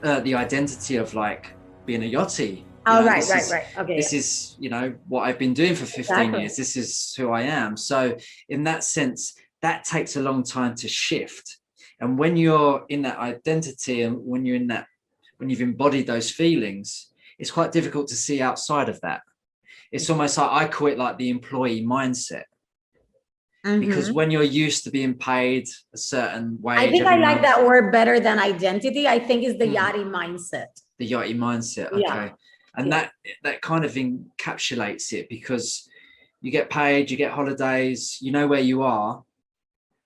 the identity of like being a yachty. Oh, right, right, right. Okay, This yeah, is what I've been doing for 15 exactly. years. This is who I am. So in that sense, that takes a long time to shift. And when you're in that identity and when you're in that, when you've embodied those feelings, it's quite difficult to see outside of that. It's almost like I call it like the employee mindset, because Mm-hmm. when you're used to being paid a certain I wage think I every like month. that word better than identity. I think it's the Hmm. yachty mindset. The yachty mindset, Yeah, okay. And yeah. that kind of encapsulates it, because you get paid, you get holidays, you know where you are,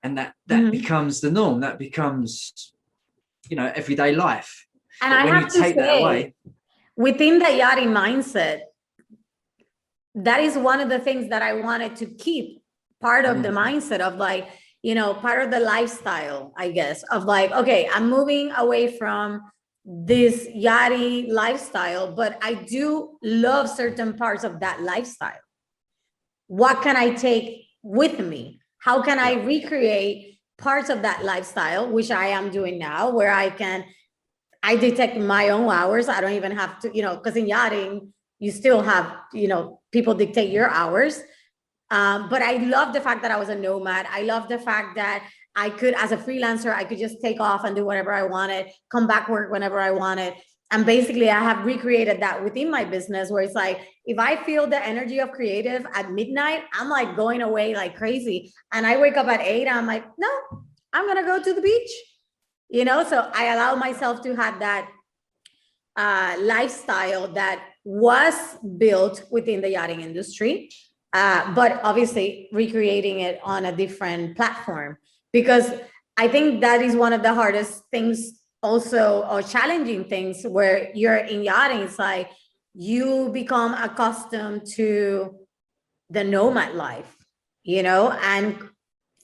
and that Mm-hmm. becomes the norm. That becomes everyday life. And But I when you have to take that say, away. within the yachty mindset, that is one of the things that I wanted to keep part of the Mm, mindset of like, part of the lifestyle, I guess, of like, okay, I'm moving away from this yachty lifestyle, but I do love certain parts of that lifestyle. What can I take with me? How can I yeah. recreate parts of that lifestyle, which I am doing now, where I detect my own hours. I don't even have to, because in yachting, you still have, people dictate your hours. But I love the fact that I was a nomad. I love the fact that I could, as a freelancer, I could just take off and do whatever I wanted, come back work whenever I wanted. And basically, I have recreated that within my business where it's like, if I feel the energy of creative at midnight, I'm like going away like crazy. And I wake up at 8, I'm like, no, I'm going to go to the beach. So I allow myself to have that lifestyle that was built within the yachting industry, but obviously recreating it on a different platform. Because I think that is one of the hardest things, also, or challenging things, where you're in yachting. It's like you become accustomed to the nomad life, and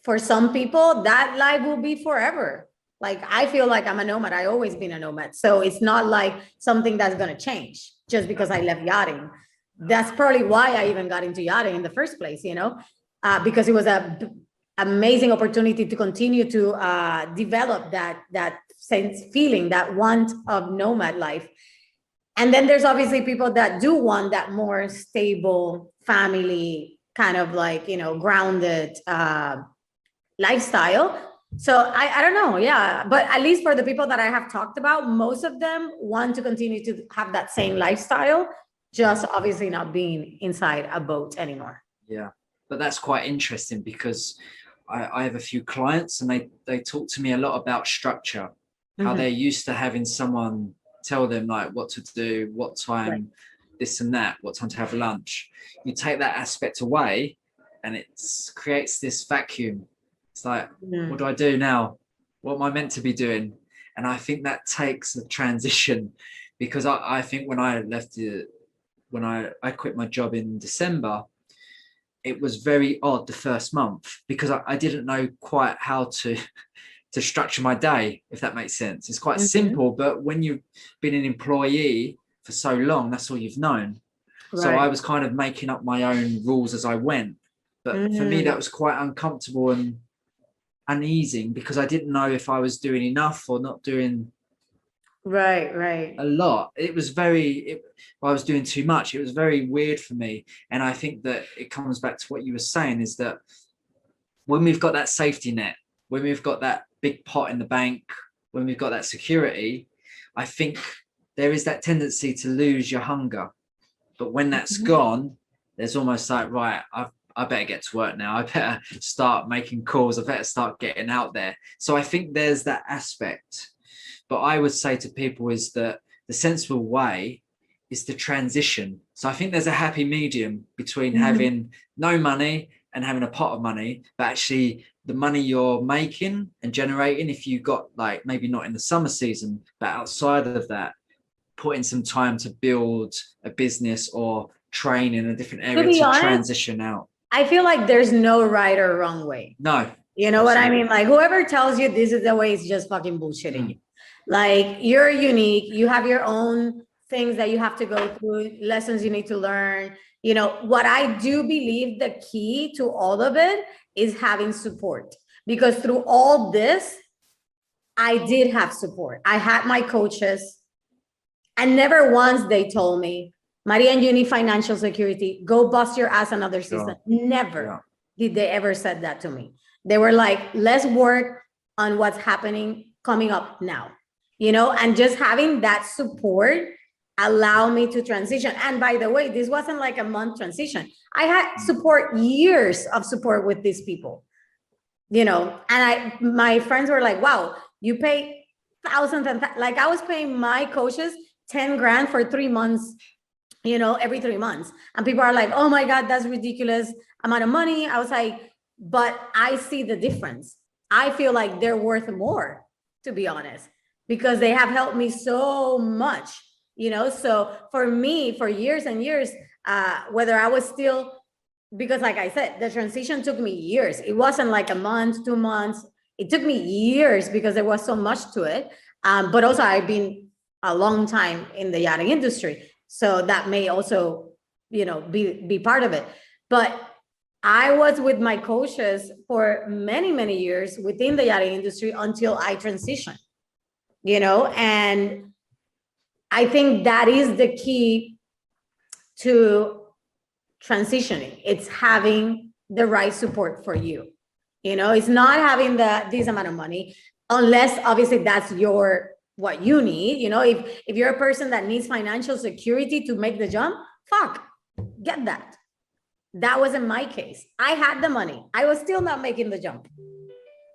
for some people, that life will be forever. Like, I feel like I'm a nomad. I always been a nomad. So it's not like something that's going to change just because I left yachting. That's probably why I even got into yachting in the first place, because it was a amazing opportunity to continue to develop that sense feeling, that want of nomad life. And then there's obviously people that do want that more stable family kind of like, grounded lifestyle. So I don't know. Yeah. But at least for the people that I have talked about, most of them want to continue to have that same lifestyle, just obviously not being inside a boat anymore. Yeah, but that's quite interesting, because I have a few clients, and they talk to me a lot about structure, how Mm-hmm. they're used to having someone tell them like what to do, what Right. time, this and that, what time to have lunch. You take that aspect away, and it creates this vacuum. It's like, what do Mm-hmm. I do now? What am I meant to be doing? And I think that takes a transition, because I think when I left the when I quit my job in December, it was very odd the first month, because I didn't know quite how to structure my day, if that makes sense. It's quite Mm-hmm. simple, but when you've been an employee for so long, that's all you've known. So I Right. was kind of making up my own rules as I went. But for me, that Mm-hmm. was quite uncomfortable and uneasy, because I didn't know if I was doing enough or not doing Right. Right. a lot. I was doing too much. It was very weird for me. And I think that it comes back to what you were saying, is that when we've got that safety net, when we've got that big pot in the bank, when we've got that security, I think there is that tendency to lose your hunger. But when that's Mm-hmm. gone, there's almost like, right, I better get to work now. I better start making calls. I better start getting out there. So I think there's that aspect. But I would say to people is that the sensible way is to transition. So I think there's a happy medium between Mm-hmm. having no money and having a pot of money, but actually the money you're making and generating, if you got like maybe not in the summer season, but outside of that, putting some time to build a business or train in a different To area be to honest, transition out. I feel like there's no right or wrong way. No, You know what I mean? absolutely. Like, whoever tells you this is the way is just fucking bullshitting you. Mm, Like, you're unique. You have your own things that you have to go through, lessons you need to learn. What I do believe the key to all of it is having support. Because through all this, I did have support. I had my coaches, and never once they told me, Marian, you need financial security. Go bust your ass another season. Never did they ever said that to me. They were like, let's work on what's happening coming up now, you know, and just having that support allow me to transition. And by the way, this wasn't like a month transition. I had support, years of support with these people, you know, and my friends were like, wow, you pay thousands and like I was paying my coaches 10 grand for 3 months, you know, every 3 months. And people are like, oh my God, that's ridiculous amount of money. I was like, but I see the difference. I feel like they're worth more, to be honest, because they have helped me so much, you know. So for me, for years and years, whether I was still, because like I said, the transition took me years. It wasn't like a month, 2 months. It took me years because there was so much to it. But also I've been a long time in the yachting industry. So that may also, you know, be part of it. But I was with my coaches for many, many years within the yachting industry until I transitioned, you know, and I think that is the key to transitioning. It's having the right support for you. You know, it's not having this amount of money, unless obviously that's what you need. You know, if you're a person that needs financial security to make the jump, get that. That wasn't my case. I had the money. I was still not making the jump.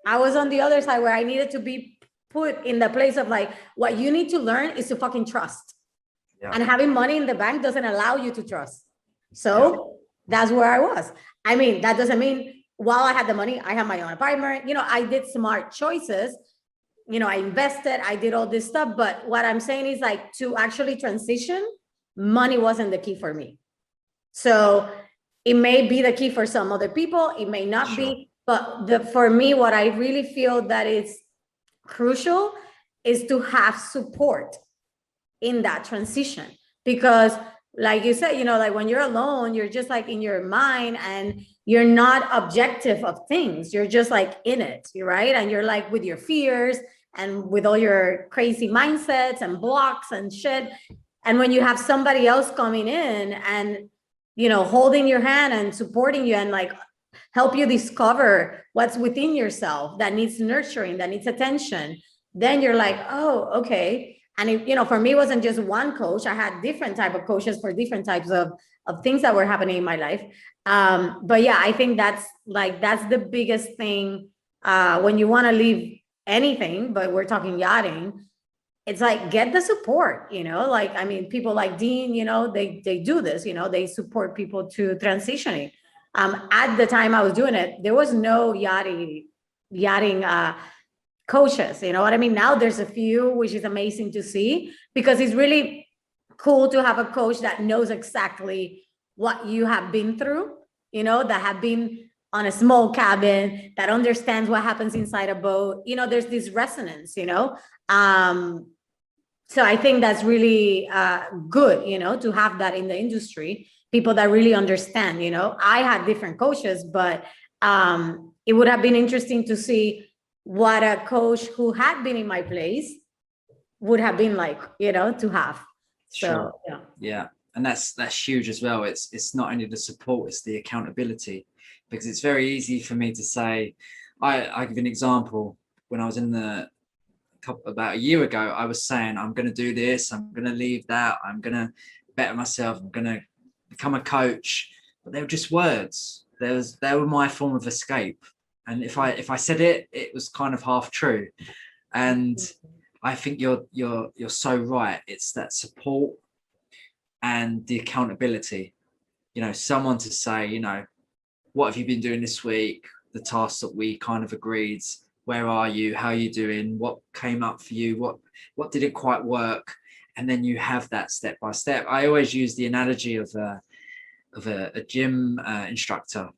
I was on the other side where I needed to be put in the place of like, what you need to learn is to fucking trust. And having money in the bank doesn't allow you to trust. So that's where I was. I mean, that doesn't mean while I had the money, I had my own apartment. You know, I did smart choices. You know, I invested, I did all this stuff. But what I'm saying is like, to actually transition, money wasn't the key for me. So it may be the key for some other people. It may not be. But for me, what I really feel that is crucial is to have support in that transition. Because like you said, you know, like when you're alone, you're just like in your mind and you're not objective of things. You're just like in it, right? And you're like with your fears and with all your crazy mindsets and blocks and shit. And when you have somebody else coming in and, you know, holding your hand and supporting you and like help you discover what's within yourself that needs nurturing, that needs attention, then you're like, oh, okay. And it, you know, for me, it wasn't just one coach. I had different type of coaches for different types of things that were happening in my life. But yeah, I think that's the biggest thing when you want to leave anything, but we're talking yachting. It's like, get the support, you know, like, I mean, people like Dean, you know, they do this, you know, they support people to transitioning. At the time I was doing it, there was no yachting coaches, you know what I mean? Now there's a few, which is amazing to see, because it's really cool to have a coach that knows exactly what you have been through, you know, that have been on a small cabin, that understands what happens inside a boat. You know, there's this resonance, you know. So I think that's really good, you know, to have that in the industry, people that really understand, you know. I had different coaches, but it would have been interesting to see what a coach who had been in my place would have been like, you know, to have. So, yeah. And that's huge as well. It's not only the support, it's the accountability, because it's very easy for me to say, I give an example. When I was in about a year ago, I was saying, I'm going to do this, I'm going to leave that, I'm going to better myself, I'm going to become a coach. But they were just words. They were my form of escape. And if I said it, it was kind of half true. And I think you're so right. It's that support and the accountability. You know, someone to say, you know, what have you been doing this week? The tasks that we kind of agreed. Where are you? How are you doing? What came up for you? What didn't quite work? And then you have that step by step. I always use the analogy of a gym instructor.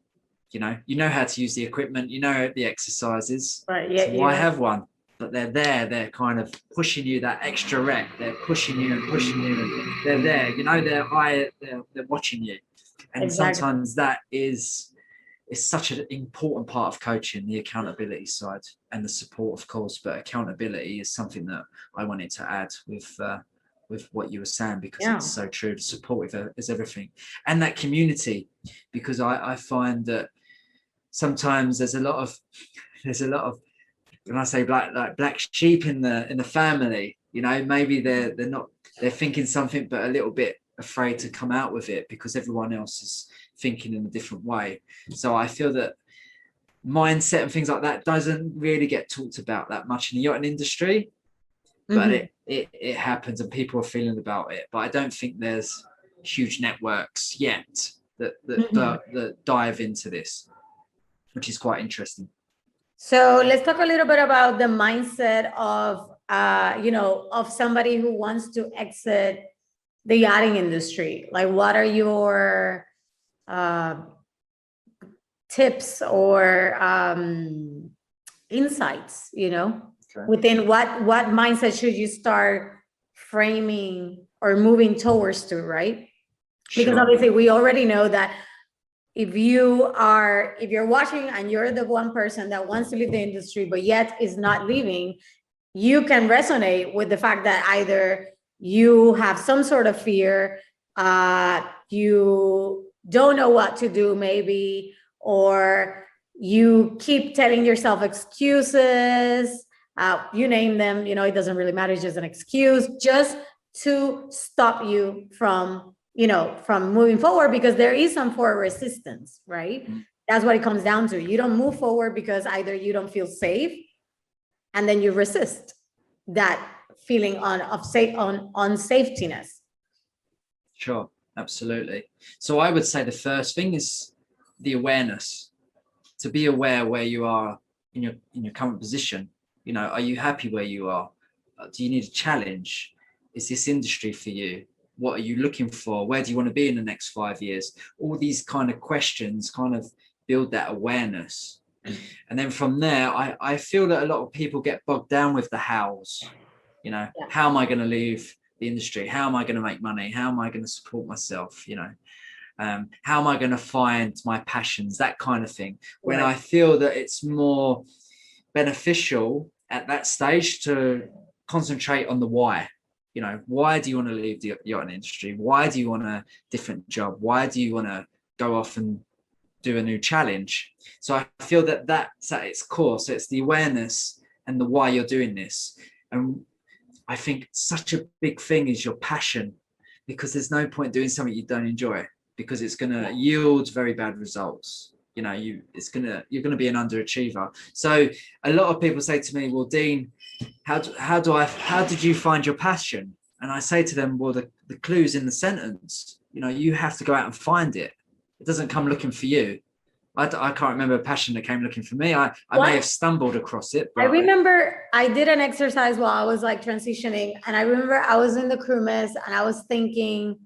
You know how to use the equipment, you know the exercises. Right. Yeah. So why have one? But they're kind of pushing you that extra rep. They're pushing you and pushing you, and they're there. You know, they're watching you. And Exactly. sometimes that is it's such an important part of coaching, the accountability side and the support, of course, but accountability is something that I wanted to add with what you were saying, because it's so true. Support is everything. And that community, because I find that sometimes there's a lot of, when I say black sheep in the family, you know, maybe they're thinking something, but a little bit afraid to come out with it because everyone else is thinking in a different way. So I feel that mindset and things like that doesn't really get talked about that much in the yachting industry, but it happens and people are feeling about it. But I don't think there's huge networks yet that dive into this, which is quite interesting. So let's talk a little bit about the mindset of, of somebody who wants to exit the yachting industry. Like, what are your tips or insights, within what mindset should you start framing or moving towards to, right? Because obviously we already know that if you're watching and you're the one person that wants to leave the industry, but yet is not leaving, you can resonate with the fact that either you have some sort of fear, you don't know what to do maybe, or you keep telling yourself excuses, you name them, it doesn't really matter, it's just an excuse just to stop you from moving forward, because there is some forward resistance, right? That's what it comes down to. You don't move forward because either you don't feel safe, and then you resist that feeling of unsafetyness. Sure, absolutely. So I would say the first thing is the awareness. To be aware where you are in your current position. Are you happy where you are? Do you need a challenge? Is this industry for you? What are you looking for? Where do you want to be in the next 5 years? All these kind of questions kind of build that awareness. And then from there, I feel that a lot of people get bogged down with the hows. How am I going to leave the industry? How am I going to make money? How am I going to support myself? How am I going to find my passions? That kind of thing. When I feel that it's more beneficial at that stage to concentrate on the why. Why do you want to leave the yachting industry? Why do you want a different job? Why do you want to go off and do a new challenge? So I feel that that's at its core. So it's the awareness and the why you're doing this. And I think such a big thing is your passion, because there's no point doing something you don't enjoy, because it's going to yield very bad results. You're going to be an underachiever. So a lot of people say to me, well, Dean, how did you find your passion? And I say to them, well, the clue's in the sentence. You have to go out and find it. It doesn't come looking for you. I can't remember a passion that came looking for me. I may have stumbled across it. But I remember I did an exercise while I was transitioning, and I remember I was in the crew mess and I was thinking,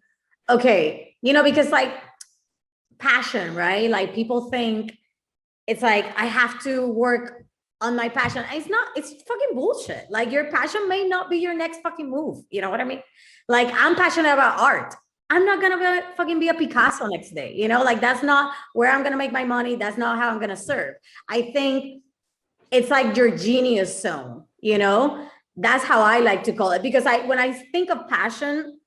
okay, because passion, right? Like, people think it's like I have to work on my passion. It's fucking bullshit. Like, your passion may not be your next fucking move. You know what I mean? Like, I'm passionate about art. I'm not gonna fucking be a Picasso next day. Like, that's not where I'm gonna make my money. That's not how I'm gonna serve. I think it's like your genius zone. That's how I like to call it, because when I think of passion,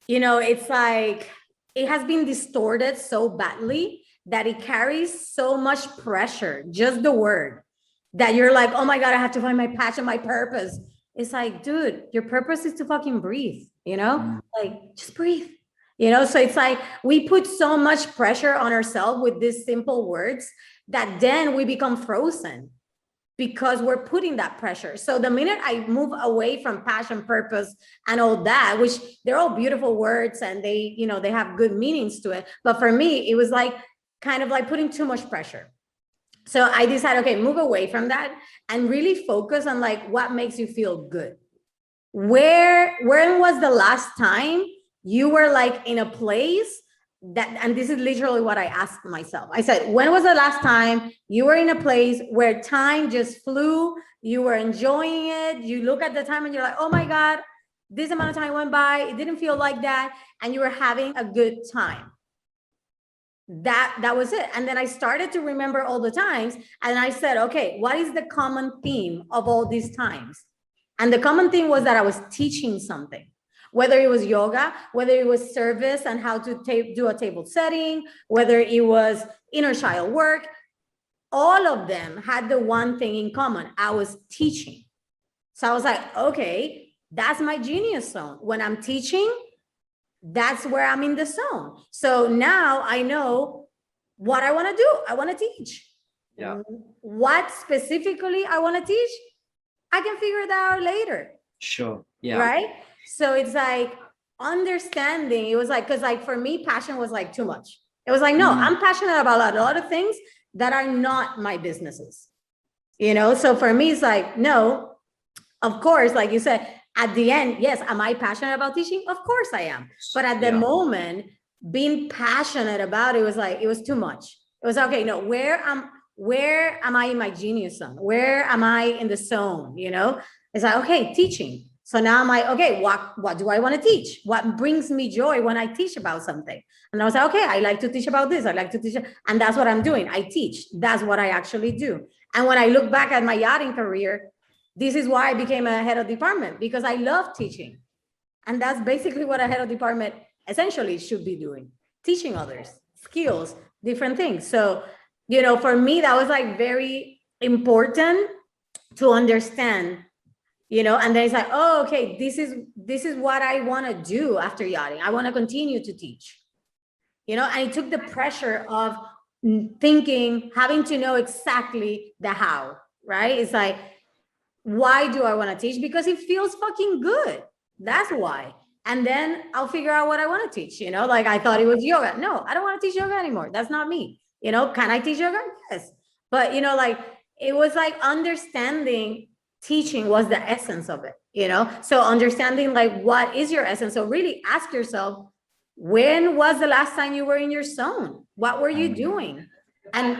it's like it has been distorted so badly that it carries so much pressure, just the word, that you're like, oh my God, I have to find my passion, my purpose. It's like, dude, your purpose is to fucking breathe, like, just breathe, so it's like we put so much pressure on ourselves with these simple words that then we become frozen because we're putting that pressure. So the minute I move away from passion, purpose, and all that, which they're all beautiful words and they have good meanings to it. But for me, it was like kind of like putting too much pressure. So I decided, okay, move away from that and really focus on like what makes you feel good. When was the last time you were like in a place that, and this is literally what I asked myself. I said, when was the last time you were in a place where time just flew, you were enjoying it, you look at the time and you're like, oh my God, this amount of time went by, it didn't feel like that, and you were having a good time. that was it. And then I started to remember all the times, and I said, okay, what is the common theme of all these times? And the common theme was that I was teaching something, whether it was yoga, whether it was service and how to do a table setting, whether it was inner child work. All of them had the one thing in common: I was teaching. So I was like, okay, that's my genius zone. When I'm teaching, that's where I'm in the zone. So now I know what I want to do. I want to teach. Yeah. What specifically I want to teach, I can figure that out later. Sure. Yeah. Right. So it's like understanding. It was like, because like for me, passion was like too much. It was like, no, I'm passionate about a lot of things that are not my businesses. You know, so for me, it's like, no, of course, like you said, at the end, yes, am I passionate about teaching? Of course I am. But at the moment, being passionate about it was like, it was too much. It was okay, no, where am I in my genius zone? Where am I in the zone? You know, it's like, okay, teaching. So now I'm like, okay, what do I want to teach? What brings me joy when I teach about something? And I was like, okay, I like to teach about this. I like to teach. And that's what I'm doing. I teach. That's what I actually do. And when I look back at my yachting career, this is why I became a head of department, because I love teaching. And that's basically what a head of department essentially should be doing: teaching others skills, different things. So, you know, for me, that was like very important to understand, you know. And then it's like, oh, okay, this is what I want to do after yachting. I want to continue to teach, you know. And it took the pressure of thinking, having to know exactly the how, right? It's like, why do I want to teach? Because it feels fucking good. That's why. And then I'll figure out what I want to teach, you know. Like I thought it was yoga. No, I don't want to teach yoga anymore. That's not me. You know, can I teach yoga? Yes. But, you know, like it was like understanding teaching was the essence of it, you know. So understanding like what is your essence. So really ask yourself, when was the last time you were in your zone? What were you doing? And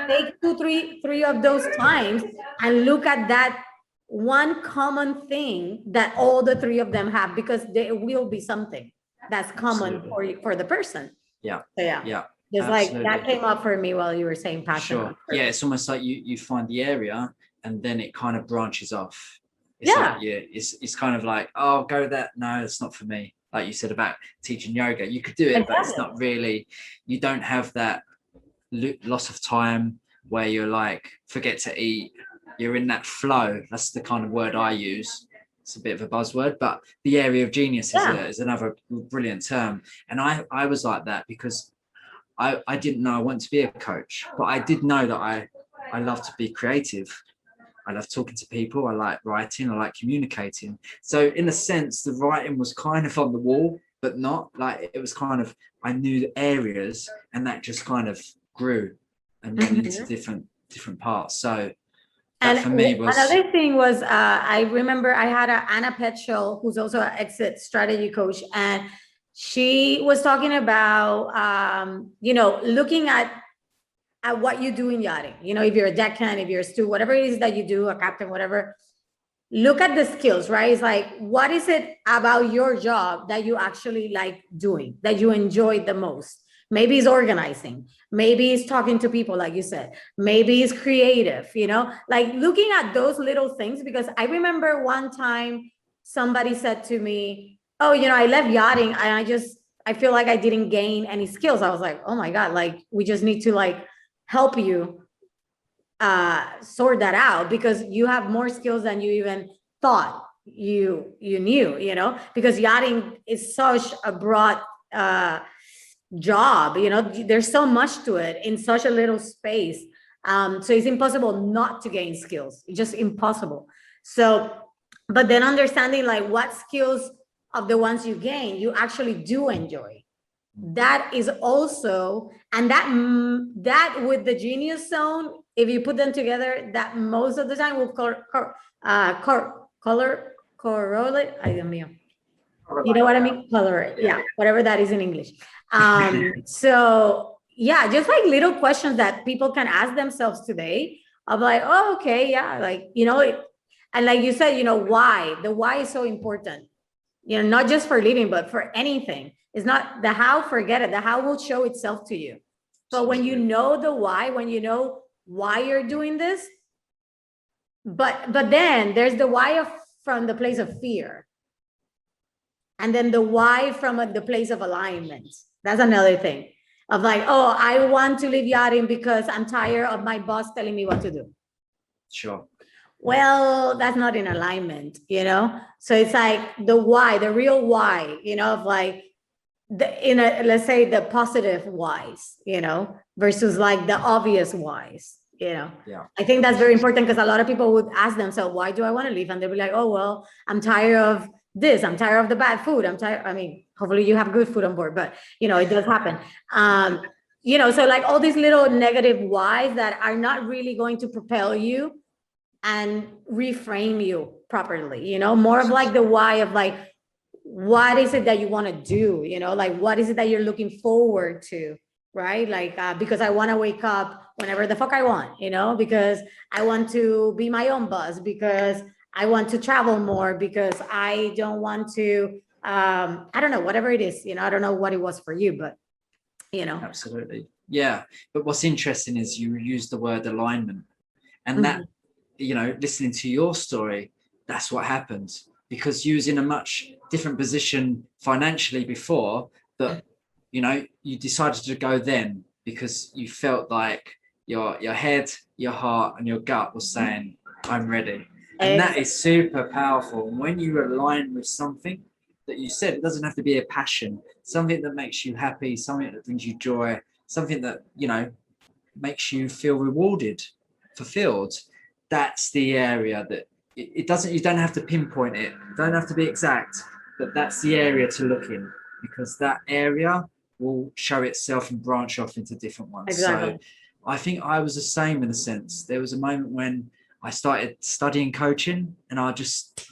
take three of those times and look at that one common thing that all the three of them have, because there will be something that's common for the person. Yeah. So yeah. Yeah. Just like that came up for me while you were saying passion. Sure. Yeah, it's almost like you find the area and then it kind of branches off. It's Yeah. like, it's kind of like, oh, go that. No, it's not for me. Like you said about teaching yoga, you could do it, but it's not really, you don't have that loss of time where you're like, forget to eat. You're in that flow. That's the kind of word I use. It's a bit of a buzzword, but the area of genius is another brilliant term. And I was like that because I didn't know I wanted to be a coach, but I did know that I love to be creative. I love talking to people. I like writing. I like communicating. So in a sense, the writing was kind of on the wall, but not like, it was kind of, I knew the areas, and that just kind of grew and went into different parts. So that for me was another thing was I remember I had Anna Petschel, who's also an exit strategy coach, and she was talking about you know, looking at what you do in yachting. You know, if you're a deckhand, if you're a steward, whatever it is that you do, a captain, whatever, look at the skills, right? It's like, what is it about your job that you actually like doing, that you enjoy the most? Maybe it's organizing. Maybe it's talking to people, like you said. Maybe it's creative, you know, like looking at those little things. Because I remember one time somebody said to me, oh, you know, I left yachting and I feel like I didn't gain any skills. I was like, oh my God, like we just need to like help you sort that out, because you have more skills than you even thought you knew, you know, because yachting is such a broad job, you know, there's so much to it in such a little space. So it's impossible not to gain skills. It's just impossible. So, but then understanding like what skills of the ones you gain, you actually do enjoy. That is also, and that with the genius zone, if you put them together, that most of the time will correlate. Ay, Dios mío. You know what I mean? Color, yeah, whatever that is in English. So yeah, just like little questions that people can ask themselves today of like, oh, okay, yeah, like, you know, and like you said, you know, why? The why is so important. not just for living, but for anything. It's not the how, forget it. The how will show itself to you. But when you know the why, when you know why you're doing this, but then there's the why from the place of fear. And then the why from the place of alignment. That's another thing of like, oh, I want to live yachting because I'm tired of my boss telling me what to do. Sure. Well, that's not in alignment, So it's like the why, the real why, of like let's say the positive whys, versus like the obvious whys, Yeah. I think that's very important because a lot of people would ask themselves, why do I want to leave? And they'll be like, oh, well, I'm tired of this. I'm tired of the bad food. I'm tired. I mean, hopefully you have good food on board, but it does happen. So like all these little negative whys that are not really going to propel you and reframe you properly, more of like the why of like, what is it that you want to do? Like, what is it that you're looking forward to? Right? Like, because I want to wake up whenever the fuck I want, because I want to be my own boss, because I want to travel more, because I don't want to, I don't know, whatever it is, I don't know what it was for you, but, Absolutely. Yeah. But what's interesting is you use the word alignment, and that, listening to your story, that's what happens, because you was in a much different position financially before, but you decided to go then because you felt like your head, your heart, and your gut was saying, I'm ready. And that is super powerful. And when you align with something that you said, it doesn't have to be a passion, something that makes you happy, something that brings you joy, something that, makes you feel rewarded, fulfilled. That's the area that it doesn't, you don't have to pinpoint it, don't have to be exact, but that's the area to look in, because that area will show itself and branch off into different ones. Exactly. So I think I was the same in a sense. There was a moment when I started studying coaching, and I just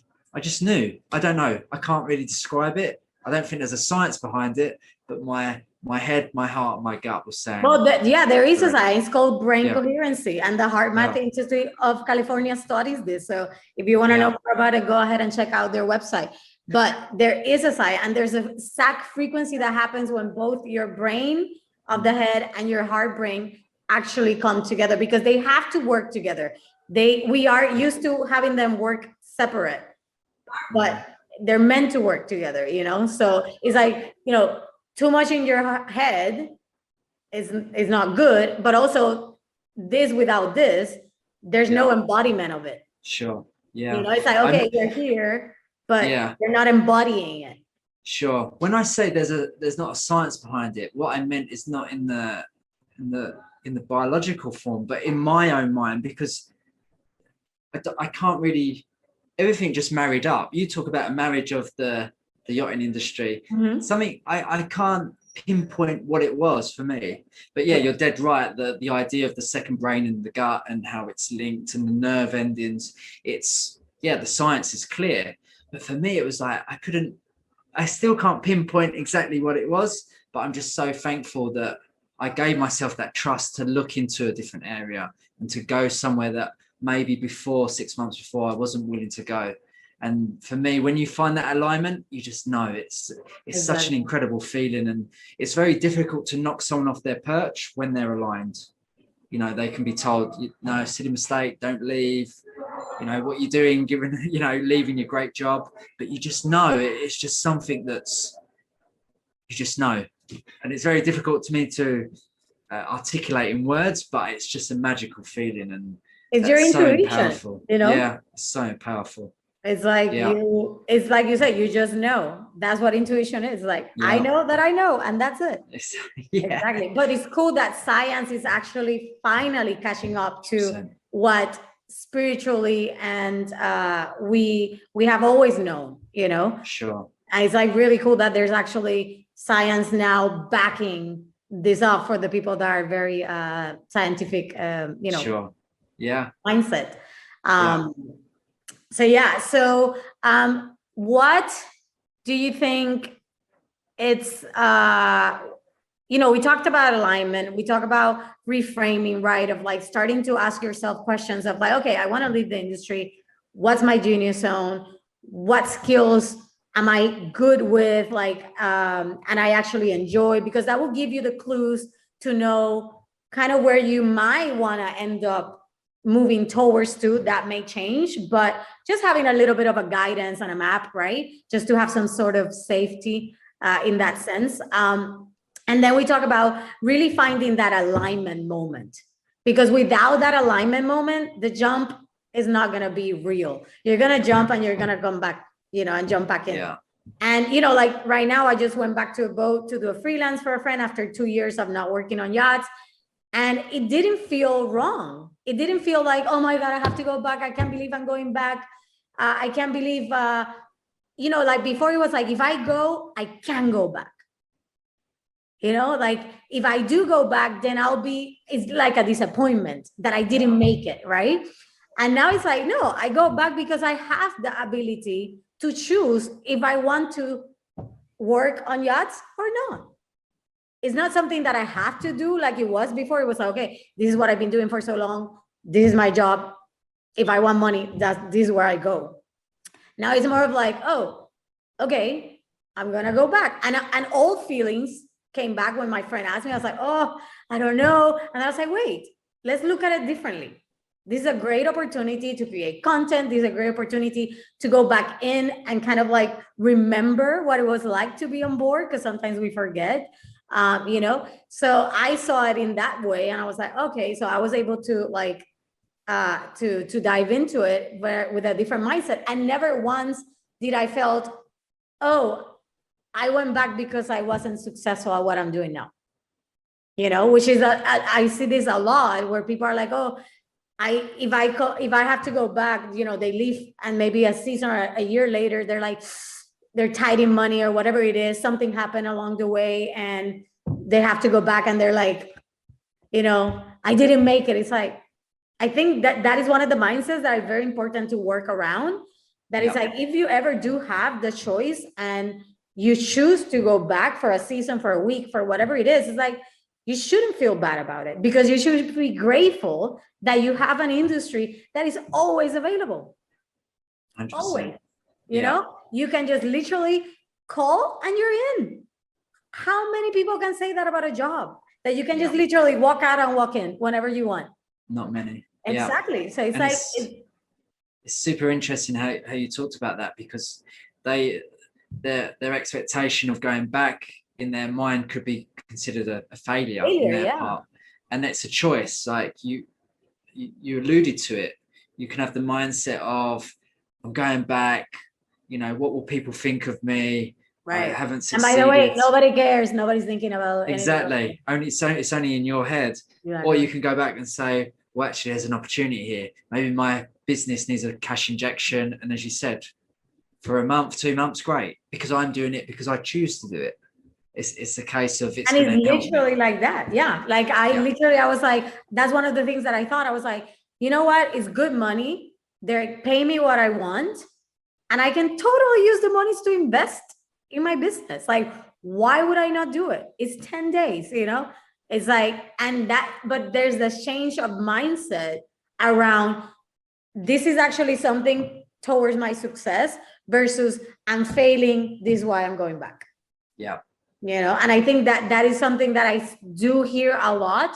knew. I don't know. I can't really describe it. I don't think there's a science behind it, but my head, my heart, my gut was saying. Well, there is a science called brain coherency, and the Heart Math Institute of California studies this. So if you want to know more about it, go ahead and check out their website. But there is a science, and there's a SAC frequency that happens when both your brain of the head and your heart brain actually come together, because they have to work together. We are used to having them work separate, but they're meant to work together, So it's like, too much in your head is not good, but also this without this, there's no embodiment of it. Sure. Yeah. It's like, okay, you're here, but you're not embodying it. Sure. When I say there's not a science behind it, what I meant is not in the biological form, but in my own mind, because I can't really, everything just married up. You talk about a marriage of the yachting industry, something I can't pinpoint what it was for me, but you're dead right. The idea of the second brain in the gut and how it's linked and the nerve endings, it's the science is clear. But for me, it was like I still can't pinpoint exactly what it was, but I'm just so thankful that I gave myself that trust to look into a different area and to go somewhere that maybe 6 months before I wasn't willing to go. And for me, when you find that alignment, you just know it's such an incredible feeling, and it's very difficult to knock someone off their perch when they're aligned. They can be told, no, silly mistake, don't leave. What you're doing, given, leaving your great job, but you just know it's just something that's, you just know. And it's very difficult to me to articulate in words, but it's just a magical feeling, and it's your intuition, so powerful. Yeah, it's so powerful. It's like it's like you said, you just know. That's what intuition is. Like, I know that I know, and that's it. Exactly. But it's cool that science is actually finally catching up to 100%. What spiritually and we have always known, Sure. And it's like really cool that there's actually science now backing this up for the people that are very scientific, Sure. Yeah. Mindset. So what do you think it's, we talked about alignment, we talk about reframing, right? Of like starting to ask yourself questions of like, okay, I want to leave the industry. What's my genius zone? What skills Am I good with like, and I actually enjoy, because that will give you the clues to know kind of where you might want to end up moving towards to. That may change, but just having a little bit of a guidance and a map, right? Just to have some sort of safety in that sense. And then we talk about really finding that alignment moment, because without that alignment moment, the jump is not going to be real. You're going to jump and you're going to come back, and jump back in. Yeah. And, like right now, I just went back to a boat to do a freelance for a friend after 2 years of not working on yachts. And it didn't feel wrong. It didn't feel like, oh my God, I have to go back. I can't believe I'm going back. I can't believe, like before it was like, if I go, I can go back. Like if I do go back, then it's like a disappointment that I didn't make it, right? And now it's like, no, I go back because I have the ability to choose if I want to work on yachts or not. It's not something that I have to do like it was before. It was like, okay, this is what I've been doing for so long. This is my job. If I want money, this is where I go. Now it's more of like, oh, okay, I'm going to go back. And old feelings came back when my friend asked me. I was like, oh, I don't know. And I was like, wait, let's look at it differently. This is a great opportunity to create content. This is a great opportunity to go back in and kind of like remember what it was like to be on board, because sometimes we forget, So I saw it in that way, and I was like, okay. So I was able to like to dive into it with a different mindset. And never once did I felt, oh, I went back because I wasn't successful at what I'm doing now. Which is I see this a lot where people are like, oh, if I have to go back, they leave, and maybe a season or a year later, they're like, they're tight in money or whatever it is, something happened along the way, and they have to go back, and they're like, I didn't make it. It's like, I think that is one of the mindsets that are very important to work around. That is like, if you ever do have the choice and you choose to go back for a season, for a week, for whatever it is, it's like, you shouldn't feel bad about it, because you should be grateful that you have an industry that is always available. 100%. Always. You can just literally call and you're in. How many people can say that about a job? That you can just literally walk out and walk in whenever you want? Not many. Exactly. Yeah. So it's and like... It's super interesting how you talked about that, because their expectation of going back in their mind could be considered a failure in their part. And that's a choice. Like you alluded to it. You can have the mindset of, I'm going back, what will people think of me? Right. I haven't succeeded. And by the way, nobody cares. Nobody's thinking about exactly. It's only in your head. Exactly. Or you can go back and say, well, actually, there's an opportunity here. Maybe my business needs a cash injection. And as you said, for a month, 2 months, great, because I'm doing it because I choose to do it. It's a case of it's. And it's literally like that. Yeah. Like I was like, that's one of the things that I thought. I was like, you know what? It's good money. They're paying me what I want. And I can totally use the money to invest in my business. Like, why would I not do it? It's 10 days, It's like, but there's this change of mindset around, this is actually something towards my success versus I'm failing. This is why I'm going back. Yeah. And I think that is something that I do hear a lot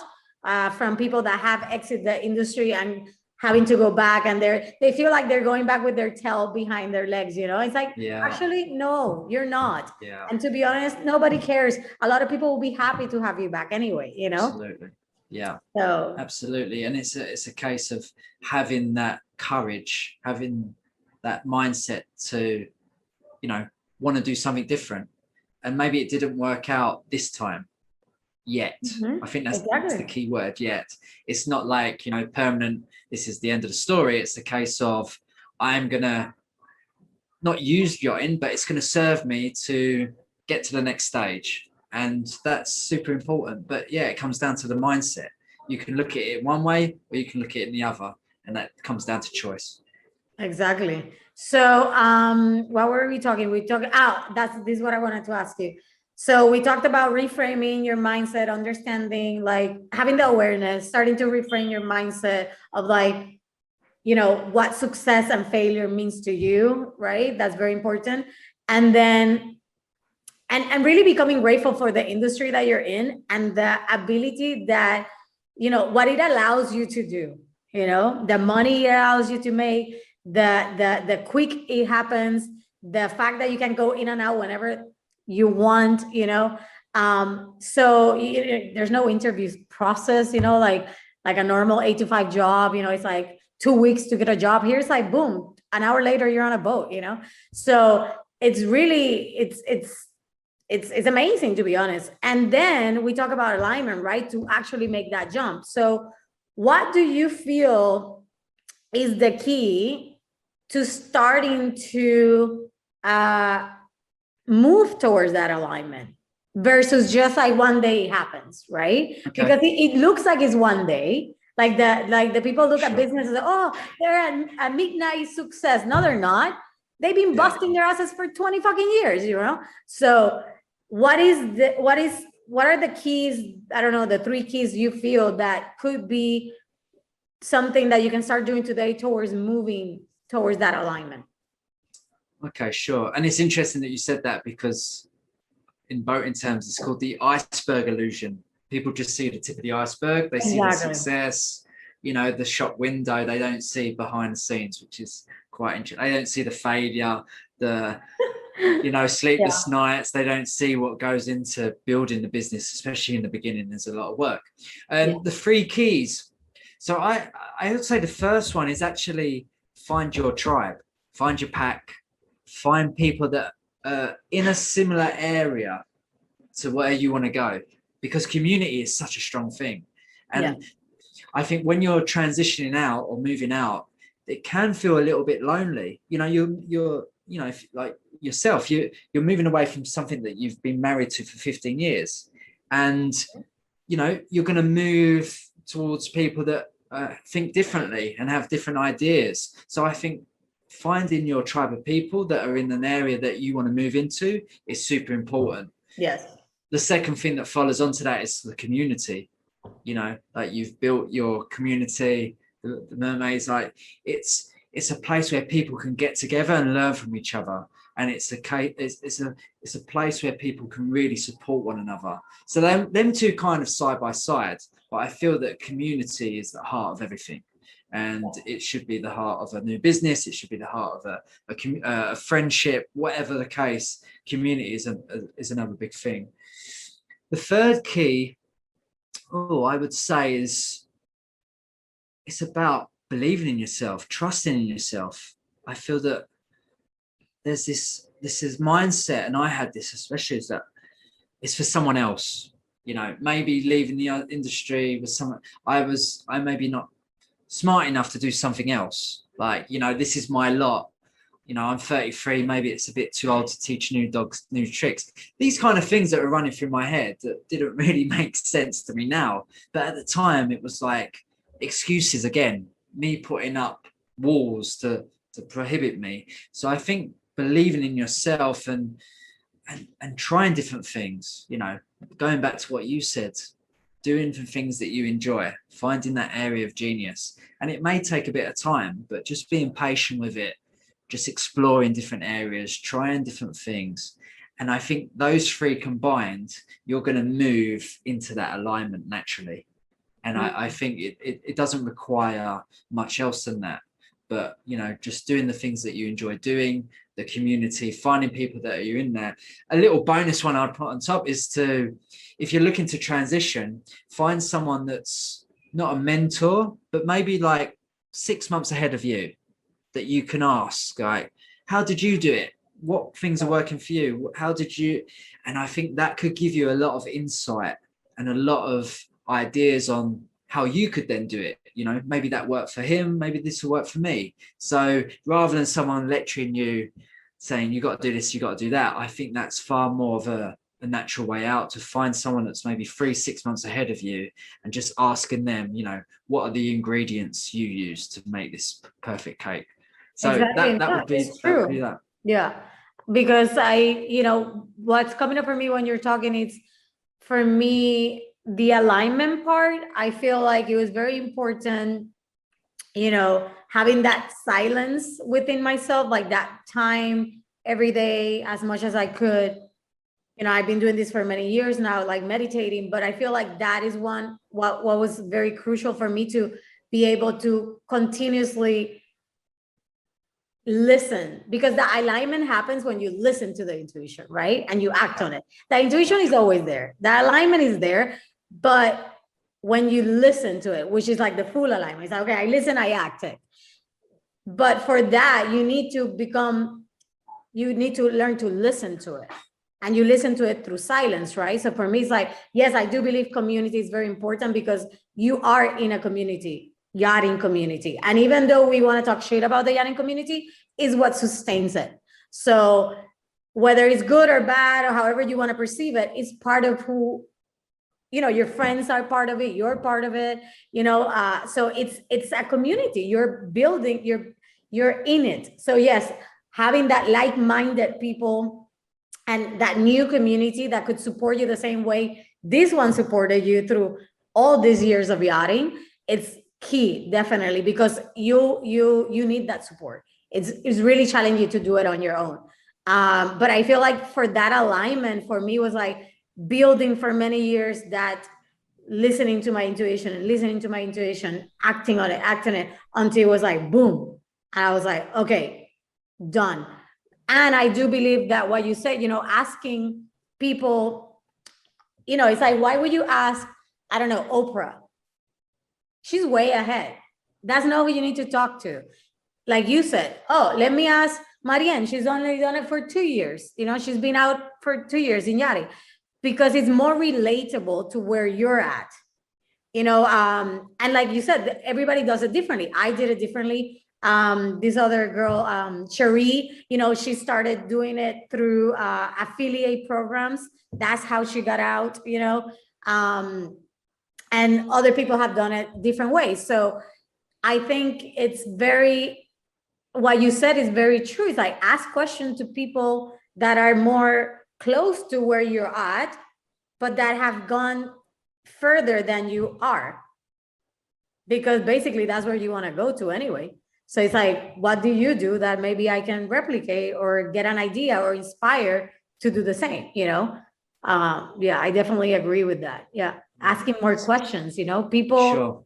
from people that have exited the industry and having to go back, and they feel like they're going back with their tail behind their legs. It's like, actually, no, you're not. Yeah. And to be honest, nobody cares. A lot of people will be happy to have you back anyway, Absolutely. Yeah. So absolutely. And it's a case of having that courage, having that mindset to, want to do something different. And maybe it didn't work out this time yet. I think that's the key word, yet. It's not like, permanent, this is the end of the story. It's the case of, I'm going to not use yachting, but it's going to serve me to get to the next stage. And that's super important. But yeah, it comes down to the mindset. You can look at it one way or you can look at it in the other. And that comes down to choice. Exactly. So what were we talking? This is what I wanted to ask you. So we talked about reframing your mindset, understanding, like having the awareness, starting to reframe your mindset of like, what success and failure means to you, right? That's very important. and then and really becoming grateful for the industry that you're in and the ability that, what it allows you to do, the money it allows you to make, the quick it happens, the fact that you can go in and out whenever you want, so there's no interview process, like a normal 8 to 5 job, it's like 2 weeks to get a job. Here it's like, boom, an hour later you're on a boat, so it's really, it's amazing, to be honest. And then we talk about alignment, right? To actually make that jump. So what do you feel is the key to starting to move towards that alignment versus just like one day it happens, right? Okay. Because it looks like it's one day. Like the people look at businesses, oh, they're a midnight success. No, they're not. They've been busting their asses for 20 fucking years, So what are the keys? I don't know, the 3 keys you feel that could be something that you can start doing today towards moving towards that alignment? Okay, sure. And it's interesting that you said that, because in boating terms, it's called the iceberg illusion. People just see the tip of the iceberg. They see the success, the shop window. They don't see behind the scenes, which is quite interesting. They don't see the failure, the sleepless nights. They don't see what goes into building the business, especially in the beginning. There's a lot of work. The 3 keys. So I would say the first one is actually find your tribe, find your pack, find people that are in a similar area to where you want to go, because community is such a strong thing. And I think when you're transitioning out or moving out, it can feel a little bit lonely. You're like yourself, you're moving away from something that you've been married to for 15 years, and you're going to move towards people that think differently and have different ideas. So I think finding your tribe of people that are in an area that you want to move into is super important. Yes. The second thing that follows onto that is the community. Like you've built your community, the mermaids, like it's a place where people can get together and learn from each other, and it's a place where people can really support one another. So them 2 kind of side by side, but I feel that community is the heart of everything, and it should be the heart of a new business. It should be the heart of a friendship, whatever the case. Community is another big thing. The third key, I would say, is it's about believing in yourself, trusting in yourself. I feel that there's this is mindset, and I had this especially, is that it's for someone else. Maybe leaving the industry with someone. I maybe not smart enough to do something else. Like, this is my lot. I'm 33, maybe it's a bit too old to teach new dogs new tricks. These kind of things that are running through my head that didn't really make sense to me now. But at the time, it was like excuses again, me putting up walls to prohibit me. So I think believing in yourself and trying different things, going back to what you said, doing the things that you enjoy, finding that area of genius. And it may take a bit of time, but just being patient with it, just exploring different areas, trying different things. And I think those 3 combined, you're going to move into that alignment naturally. And I think it doesn't require much else than that. But, just doing the things that you enjoy doing, the community, finding people that are in there. A little bonus one I'd put on top is if you're looking to transition, find someone that's not a mentor, but maybe like 6 months ahead of you, that you can ask, like, how did you do it? What things are working for you? How did you? And I think that could give you a lot of insight and a lot of ideas on how you could then do it. Maybe that worked for him, maybe this will work for me. So rather than someone lecturing you, saying you got to do this, you got to do that, I think that's far more of a natural way out, to find someone that's maybe 3-6 months ahead of you and just asking them, what are the ingredients you use to make this perfect cake. So exactly. that would be that. Yeah, because what's coming up for me when you're talking is, for me, the alignment part. I feel like it was very important, having that silence within myself, like that time every day as much as I could. You know, I've been doing this for many years now, like meditating, but I feel like that is what was very crucial for me to be able to continuously listen, because the alignment happens when you listen to the intuition, right? And you act on it. The intuition is always there. The alignment is there, but when you listen to it, which is like the full alignment, it's like, okay, I listen, I act it. But for that, you need to learn to listen to it. And you listen to it through silence, right? So for me, it's like, yes, I do believe community is very important, because you are in a community, yachting community. And even though we want to talk shit about the yachting community, is what sustains it. So whether it's good or bad, or however you want to perceive it, it's part of who, you know, your friends are part of it, you're part of it, you know, so it's a community. You're building, you're in it. So yes, having that like-minded people and that new community that could support you the same way this one supported you through all these years of yachting, it's key, definitely, because you need that support. It's really challenging to do it on your own. But I feel like for that alignment, for me, was like building for many years, that listening to my intuition, acting on it until it was like, boom. And I was like, okay, done. And I do believe that what you said, you know, asking people, you know, it's like, why would you ask, I don't know, Oprah? She's way ahead. That's not who you need to talk to. Like you said, oh, let me ask Marianne. She's only done it for 2 years. You know, she's been out for 2 years in yachting, because it's more relatable to where you're at. You know, and like you said, everybody does it differently. I did it differently. This other girl, Cherie, you know, she started doing it through affiliate programs. That's how she got out, you know, and other people have done it different ways. So I think it's what you said is very true. It's like, ask questions to people that are more close to where you're at, but that have gone further than you are, because basically that's where you want to go to anyway. So it's like, what do you do that maybe I can replicate or get an idea or inspire to do the same, you know? Yeah, I definitely agree with that. Yeah. Asking more questions, you know, people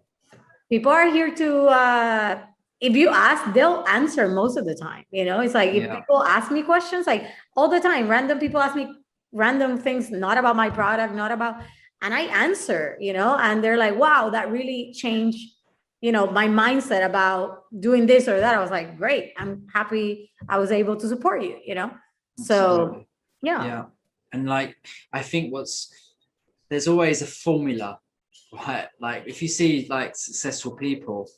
are here to, if you ask, they'll answer most of the time. You know, it's like, if people ask me questions, like all the time, random people ask me random things, not about my product, and I answer, you know, and they're like, wow, that really changed, you know, my mindset about doing this or that. I was like, great, I'm happy I was able to support you, you know? So, yeah. And like, I think there's always a formula, right? Like if you see like successful people,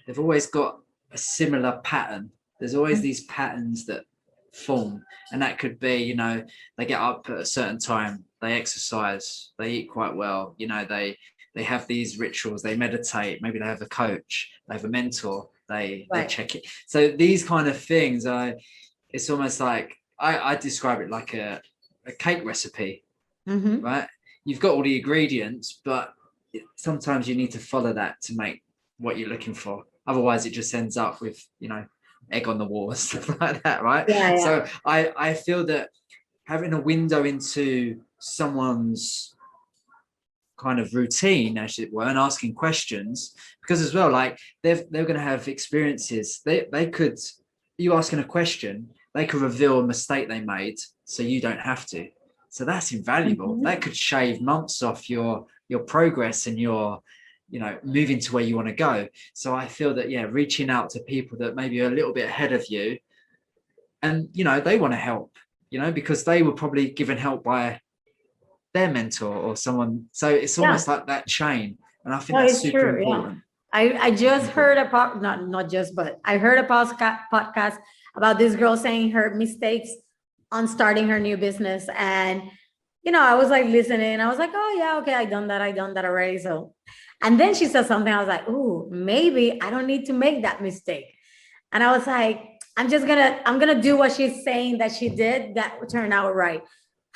they've always got a similar pattern. There's always these patterns that form, and that could be, you know, they get up at a certain time, they exercise, they eat quite well, you know, they have these rituals, they meditate, maybe they have a coach, they have a mentor, they check it. So these kind of things, it's almost like I describe it like a cake recipe, right? You've got all the ingredients, but sometimes you need to follow that to make what you're looking for. Otherwise, it just ends up with, you know, egg on the wall and stuff like that, right? So I feel that having a window into someone's kind of routine, as it were, and asking questions, because as well, like they're going to have experiences. They could, you asking a question, they could reveal a mistake they made, so you don't have to. So that's invaluable. That could shave months off your progress and your, you know, moving to where you want to go. So I feel that, yeah, reaching out to people that maybe are a little bit ahead of you, and, you know, they want to help, you know, because they were probably given help by their mentor or someone. So it's almost like that chain. And I think that's super important. I just heard not just, but I heard a podcast about this girl saying her mistakes on starting her new business. And, you know, I was like listening, I was like, oh yeah, okay, I done that already. So, and then she said something, I was like, ooh, maybe I don't need to make that mistake. And I was like, I'm gonna do what she's saying that she did that turned out right.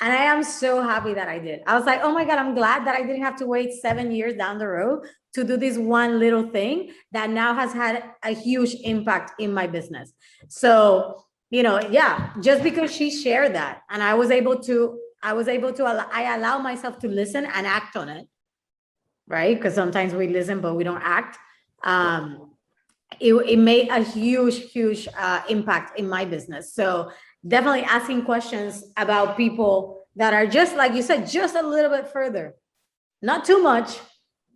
And I am so happy that I did. I was like, oh my God, I'm glad that I didn't have to wait 7 years down the road to do this one little thing that now has had a huge impact in my business. So yeah, just because she shared that, and I allow myself to listen and act on it, right? Because sometimes we listen, but we don't act. It made a huge impact in my business. So definitely asking questions about people that are just like you said, just a little bit further, not too much,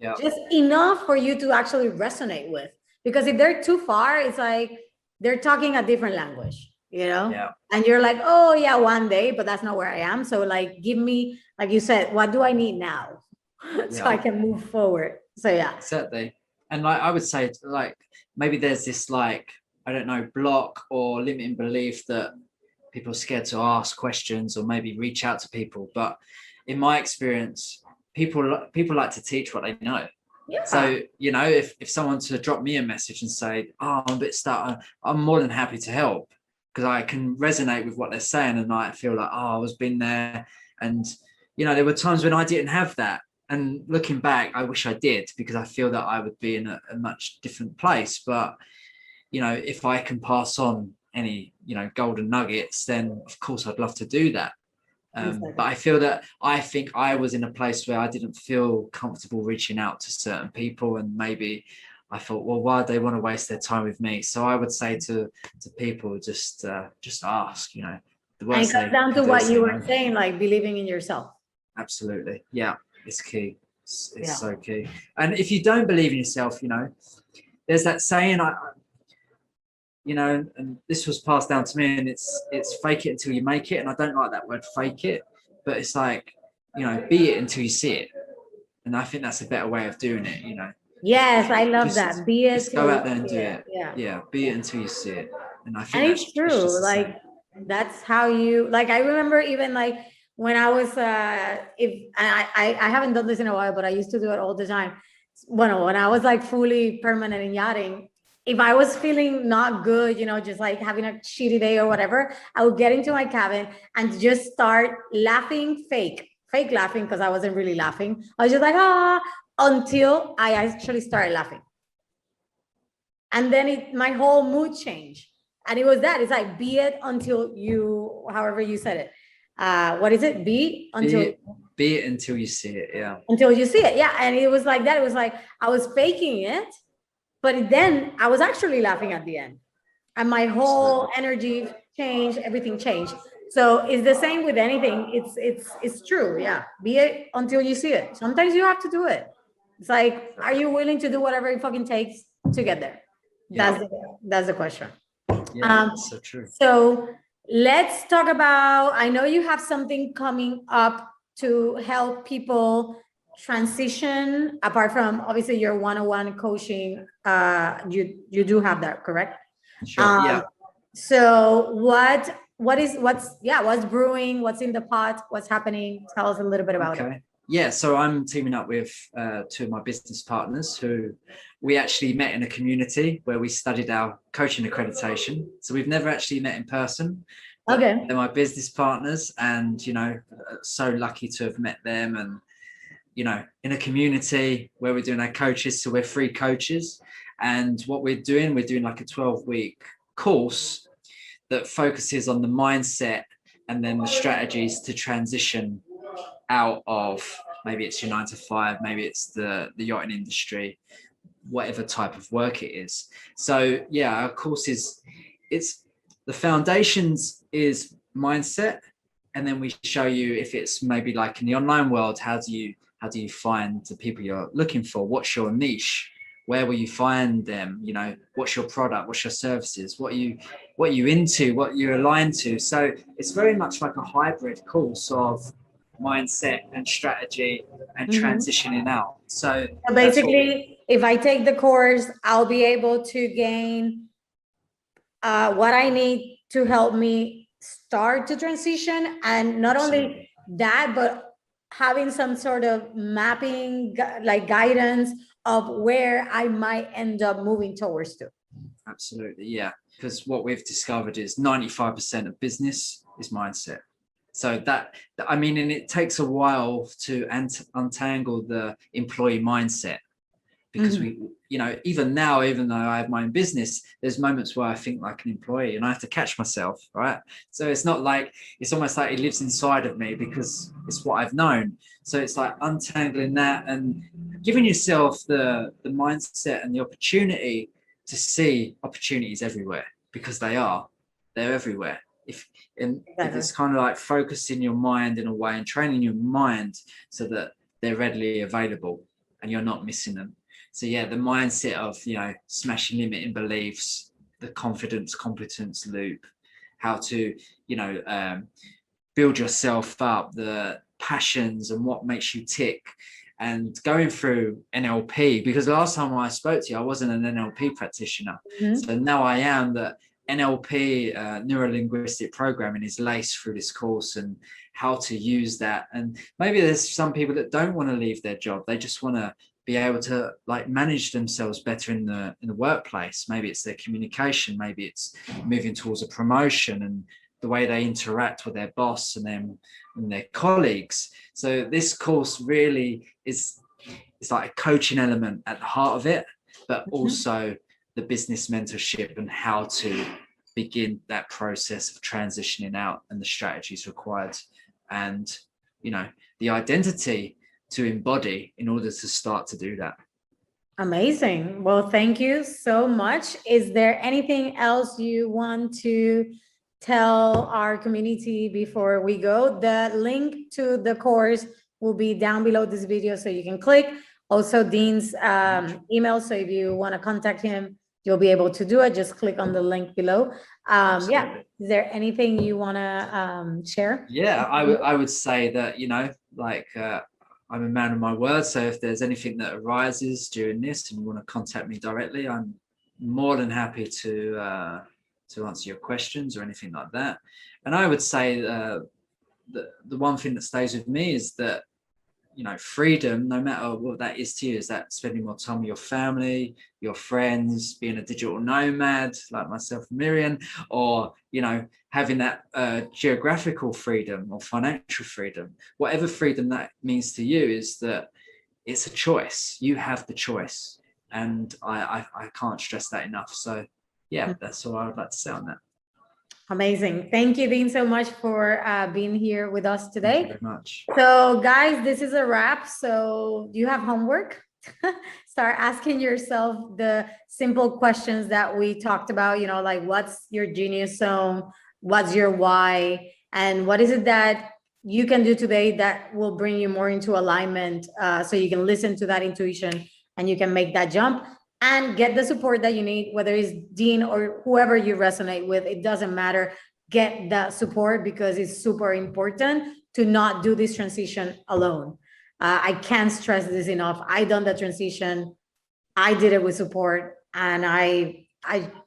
just enough for you to actually resonate with. Because if they're too far, it's like they're talking a different language, and you're like, oh yeah, one day, but that's not where I am. So like, give me, like you said, what do I need now so I can move forward? So yeah, certainly. And like I would say, like maybe there's this like, I don't know, block or limiting belief that people are scared to ask questions or maybe reach out to people. But in my experience, people like to teach what they know. Yeah. So, if someone to drop me a message and say, oh, I'm a bit stuck, I'm more than happy to help, because I can resonate with what they're saying. And I feel like, oh, I was been there. And, there were times when I didn't have that. And looking back, I wish I did, because I feel that I would be in a much different place. But, if I can pass on any, golden nuggets, then of course I'd love to do that. But I think I was in a place where I didn't feel comfortable reaching out to certain people, and maybe I thought, well, why do they want to waste their time with me? So I would say to people, just ask. The worst and it comes down to what you were saying, like believing in yourself. Absolutely, yeah, it's key. It's so key. And if you don't believe in yourself, there's that saying, and this was passed down to me, and it's fake it until you make it. And I don't like that word fake it, but it's like, be it until you see it. And I think that's a better way of doing it, Yes, I love that. Be it. Just go out there and do it. Yeah. Be it until you see it. And I think and it's true. Like, that's how you, like, I remember even like when I was, I haven't done this in a while, but I used to do it all the time. When I was like fully permanent in yachting, if I was feeling not good, just like having a shitty day or whatever, I would get into my cabin and just start laughing, fake laughing, because I wasn't really laughing. I was just like, until I actually started laughing. And then my whole mood changed. And it was that. It's like, be it until you, however you said it. What is it? Be it until you see it. Yeah. Until you see it. Yeah. And it was like that. It was like, I was faking it, but then I was actually laughing at the end. And my whole energy changed, everything changed. So it's the same with anything. It's true. Yeah. Be it until you see it. Sometimes you have to do it. It's like, are you willing to do whatever it fucking takes to get there? Yeah. That's the question. Yeah, that's so true. So let's talk about, I know you have something coming up to help people transition, apart from obviously your one-on-one coaching. You do have that, correct? Sure. Yeah. So what's brewing? What's in the pot? What's happening? Tell us a little bit about it. Yeah, so I'm teaming up with two of my business partners who we actually met in a community where we studied our coaching accreditation. So we've never actually met in person. Okay. They're my business partners, and, so lucky to have met them, and, in a community where we're doing our coaches. So we're free coaches. And what we're doing like a 12-week course that focuses on the mindset and then the strategies to transition out of, maybe it's your 9 to 5, maybe it's the yachting industry, whatever type of work it is. So yeah, our course it's the foundations is mindset, and then we show you, if it's maybe like in the online world, how do you find the people you're looking for? What's your niche? Where will you find them? What's your product? What's your services? What are you into? What you're aligned to? So it's very much like a hybrid course of mindset and strategy and transitioning out. So basically, if I take the course, I'll be able to gain what I need to help me start to transition. And not only that, but having some sort of mapping, like guidance of where I might end up moving towards to. Absolutely, yeah. Because what we've discovered is 95% of business is mindset. So and it takes a while to untangle the employee mindset, because we, you know, even now, even though I have my own business, there's moments where I think like an employee and I have to catch myself, right? So it's not like, it's almost like it lives inside of me because it's what I've known. So it's like untangling that and giving yourself the mindset and the opportunity to see opportunities everywhere, because they're everywhere. If it's kind of like focusing your mind in a way and training your mind so that they're readily available and you're not missing them. So yeah, the mindset of, you know, smashing limiting beliefs, the confidence competence loop, how to, you know, build yourself up, the passions and what makes you tick, and going through NLP, because last time I spoke to you, I wasn't an NLP practitioner. So now I am. That NLP, neuro-linguistic programming, is laced through this course, and how to use that. And maybe there's some people that don't want to leave their job. They just want to be able to like manage themselves better in the workplace. Maybe it's their communication, maybe it's moving towards a promotion and the way they interact with their boss and them and their colleagues. So this course really is like a coaching element at the heart of it, but also the business mentorship and how to begin that process of transitioning out and the strategies required, and, you know, the identity to embody in order to start to do that. Amazing. Well, thank you so much. Is there anything else you want to tell our community before we go? The link to the course will be down below this video, so you can click. Also, Dean's email, so if you want to contact him, you'll be able to do it. Just click on the link below. Yeah. Is there anything you want to share? Yeah, I would say that, you know, like, I'm a man of my word. So if there's anything that arises during this and you want to contact me directly, I'm more than happy to answer your questions or anything like that. And I would say the one thing that stays with me is that, you know, freedom, no matter what that is to you, is that spending more time with your family, your friends, being a digital nomad like myself and Miriam, or, you know, having that geographical freedom or financial freedom, whatever freedom that means to you, is that it's a choice. You have the choice. And I can't stress that enough. So yeah, that's all I would like to say on that. Amazing. Thank you, Dean, so much for being here with us today. Thank you very much. So guys, this is a wrap. So you have homework. Start asking yourself the simple questions that we talked about, you know, like what's your genius zone? What's your why? And what is it that you can do today that will bring you more into alignment, so you can listen to that intuition and you can make that jump and get the support that you need, whether it's Dean or whoever you resonate with, it doesn't matter. Get that support, because it's super important to not do this transition alone. I can't stress this enough. I done the transition. I did it with support, and I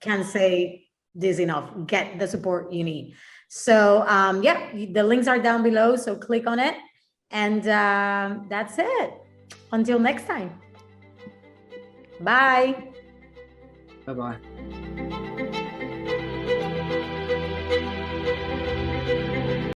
can't say this enough. Get the support you need. So yeah, the links are down below, so click on it. And that's it. Until next time. Bye. Bye-bye.